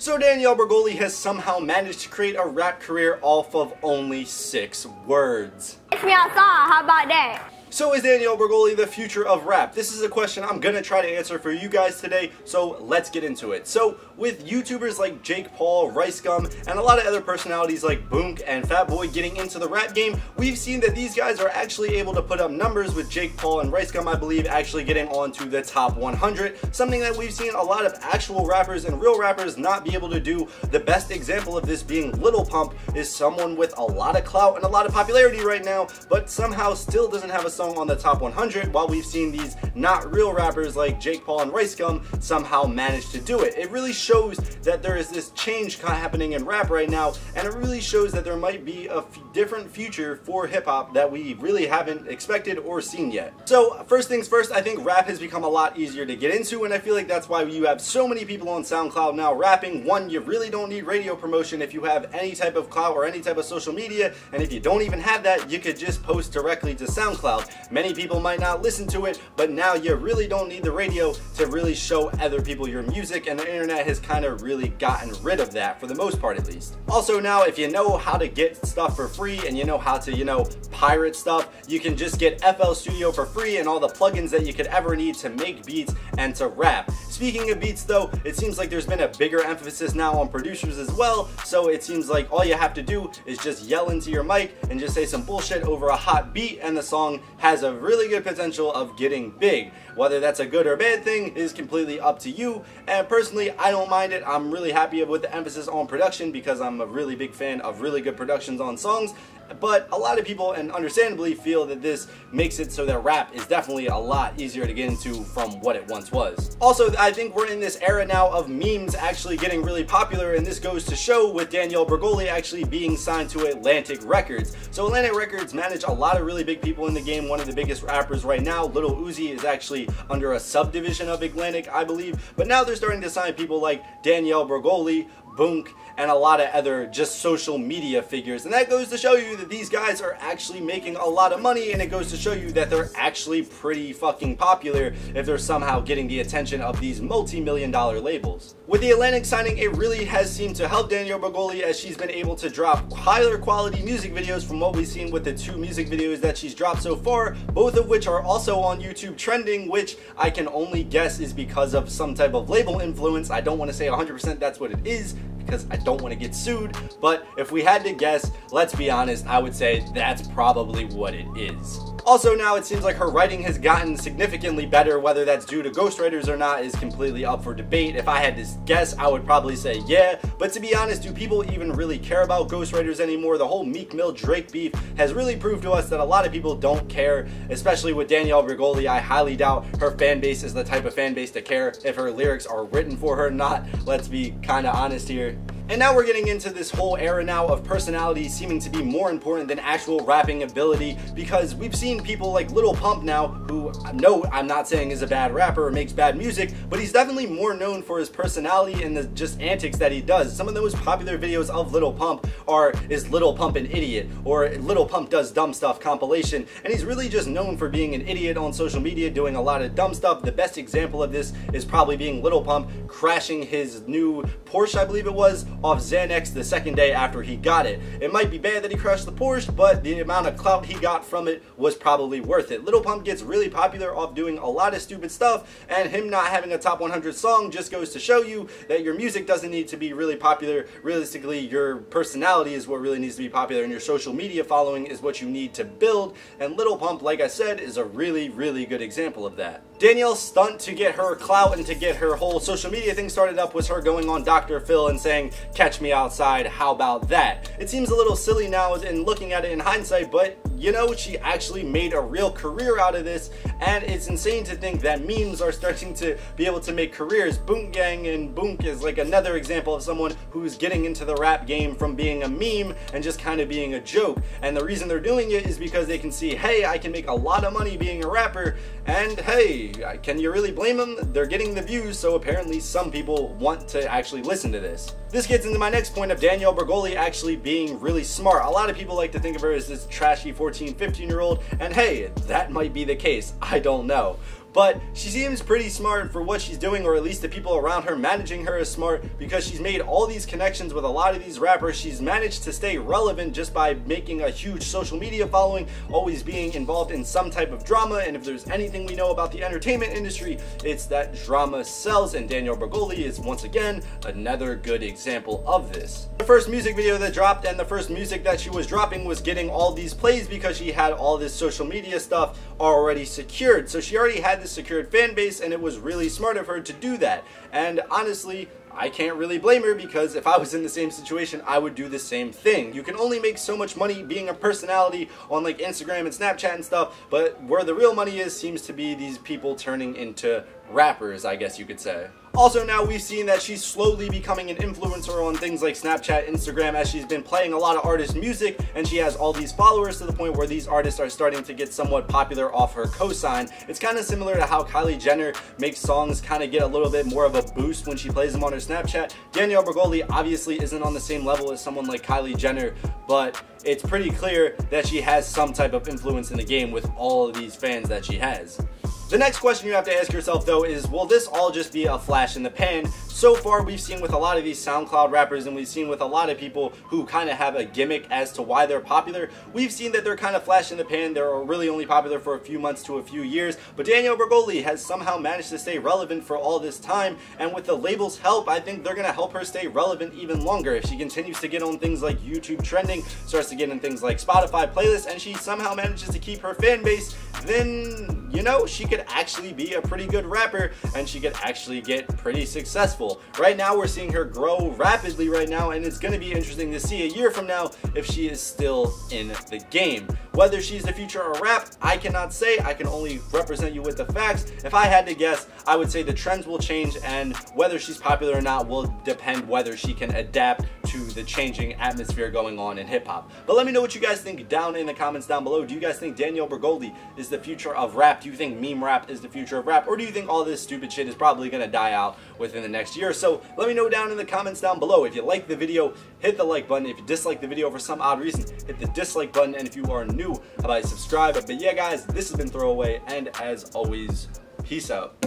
So Danielle Bregoli has somehow managed to create a rap career off of only 6 words. Catch me outside, how about that? So is Danielle Bregoli the future of rap? This is a question I'm gonna try to answer for you guys today, so let's get into it. So with YouTubers like Jake Paul, Rice Gum, and a lot of other personalities like Boonk and Fat Boy getting into the rap game, we've seen that these guys are actually able to put up numbers, with Jake Paul and Rice Gum, I believe, actually getting onto the top 100, something that we've seen a lot of actual rappers and real rappers not be able to do. The best example of this being Lil Pump is someone with a lot of clout and a lot of popularity right now, but somehow still doesn't have a song on the top 100, while we've seen these not real rappers like Jake Paul and Rice Gum somehow manage to do it. It really shows that there is this change happening in rap right now, and it really shows that there might be a different future for hip-hop that we really haven't expected or seen yet. So first things first, I think rap has become a lot easier to get into, and I feel like that's why you have so many people on SoundCloud now rapping. One, you really don't need radio promotion if you have any type of clout or any type of social media, and if you don't even have that, you could just post directly to SoundCloud. Many people might not listen to it, but now you really don't need the radio to really show other people your music, and the internet has kind of really gotten rid of that, for the most part at least. Also now, if you know how to get stuff for free and you know how to, pirate stuff, you can just get FL Studio for free and all the plugins that you could ever need to make beats and to rap. Speaking of beats though, it seems like there's been a bigger emphasis now on producers as well, so it seems like all you have to do is just yell into your mic and just say some bullshit over a hot beat, and the song has a really good potential of getting big. Whether that's a good or bad thing is completely up to you, and personally I don't mind it. I'm really happy with the emphasis on production because I'm a really big fan of really good productions on songs. But a lot of people, and understandably, feel that this makes it so that rap is definitely a lot easier to get into from what it once was. Also, I think we're in this era now of memes actually getting really popular, and this goes to show with Danielle Bregoli actually being signed to Atlantic Records. So Atlantic Records manage a lot of really big people in the game. One of the biggest rappers right now, Lil Uzi, is actually under a subdivision of Atlantic, I believe. But now they're starting to sign people like Danielle Bregoli, Boonk, and a lot of other just social media figures, and that goes to show you that these guys are actually making a lot of money, and it goes to show you that they're actually pretty fucking popular if they're somehow getting the attention of these multi-million-dollar labels. With the Atlantic signing, it really has seemed to help Danielle Bregoli, as she's been able to drop higher quality music videos from what we've seen with the 2 music videos that she's dropped so far, both of which are also on YouTube trending, which I can only guess is because of some type of label influence. I don't want to say 100% that's what it is, because I don't want to get sued, but if we had to guess, let's be honest, I would say that's probably what it is. Also now it seems like her writing has gotten significantly better. Whether that's due to ghostwriters or not is completely up for debate. If I had to guess, I would probably say yeah, but to be honest, do people even really care about ghostwriters anymore? The whole Meek Mill Drake beef has really proved to us that a lot of people don't care, especially with Danielle Bregoli. I highly doubt her fan base is the type of fan base to care if her lyrics are written for her or not. Let's be kind of honest here. And now we're getting into this whole era now of personality seeming to be more important than actual rapping ability, because we've seen people like Lil Pump now, who no, I'm not saying is a bad rapper or makes bad music, but he's definitely more known for his personality and the just antics that he does. Some of the most popular videos of Lil Pump are "Is Lil Pump an Idiot?" or "Lil Pump Does Dumb Stuff" compilation, and he's really just known for being an idiot on social media, doing a lot of dumb stuff. The best example of this is probably being Lil Pump crashing his new Porsche, I believe it was, off Xanax the second day after he got it. It might be bad that he crashed the Porsche, but the amount of clout he got from it was probably worth it. Lil Pump gets really popular off doing a lot of stupid stuff, and him not having a top 100 song just goes to show you that your music doesn't need to be really popular. Realistically, your personality is what really needs to be popular, and your social media following is what you need to build, and Lil Pump, like I said, is a really, really good example of that. Danielle's stunt to get her clout and to get her whole social media thing started up was her going on Dr. Phil and saying, "Catch me outside, how about that?" It seems a little silly now in looking at it in hindsight, but you know, she actually made a real career out of this, and it's insane to think that memes are starting to be able to make careers. Boonk Gang and Boonk is like another example of someone who's getting into the rap game from being a meme and just kind of being a joke, and the reason they're doing it is because they can see, hey, I can make a lot of money being a rapper, and hey, can you really blame them? They're getting the views, so apparently some people want to actually listen to this. This gets into my next point of Danielle Bregoli actually being really smart. A lot of people like to think of her as this trashy 14, 15-year-old, and hey, that might be the case. I don't know. but she seems pretty smart for what she's doing, or at least the people around her managing her is smart, because she's made all these connections with a lot of these rappers. She's managed to stay relevant just by making a huge social media following, always being involved in some type of drama, and if there's anything we know about the entertainment industry, it's that drama sells, and Danielle Bregoli is once again another good example of this. The first music video that dropped and the first music that she was dropping was getting all these plays because she had all this social media stuff already secured. So she already had this secured fan base, and it was really smart of her to do that. And honestly, I can't really blame her, because if I was in the same situation, I would do the same thing. You can only make so much money being a personality on like Instagram and Snapchat and stuff, but where the real money is seems to be these people turning into rappers, I guess you could say. Also, now we've seen that she's slowly becoming an influencer on things like Snapchat, Instagram, as she's been playing a lot of artists' music, and she has all these followers to the point where these artists are starting to get somewhat popular off her cosign. It's kind of similar to how Kylie Jenner makes songs kind of get a little bit more of a boost when she plays them on her Snapchat. Danielle Bregoli obviously isn't on the same level as someone like Kylie Jenner, but it's pretty clear that she has some type of influence in the game with all of these fans that she has. The next question you have to ask yourself though is, will this all just be a flash in the pan? So far we've seen with a lot of these SoundCloud rappers, and we've seen with a lot of people who kind of have a gimmick as to why they're popular, we've seen that they're kind of flash in the pan. They're really only popular for a few months to a few years, but Danielle Bregoli has somehow managed to stay relevant for all this time, and with the label's help, I think they're going to help her stay relevant even longer. If she continues to get on things like YouTube trending, starts to get in things like Spotify playlists, and she somehow manages to keep her fan base, then, you know, she could actually be a pretty good rapper, and she could actually get pretty successful. Right now we're seeing her grow rapidly right now, and it's going to be interesting to see a year from now if she is still in the game. Whether she's the future of rap, I cannot say. I can only represent you with the facts. If I had to guess, I would say the trends will change, and whether she's popular or not will depend whether she can adapt to the changing atmosphere going on in hip-hop. But let me know what you guys think down in the comments down below. Do you guys think Danielle Bregoli is the future of rap? Do you think meme rap is the future of rap? Or do you think all this stupid shit is probably going to die out within the next year or so? Let me know down in the comments down below. If you like the video, hit the like button. If you dislike the video for some odd reason, hit the dislike button. And if you are new, how about you subscribe? But yeah guys, this has been Throwaway, and as always, peace out.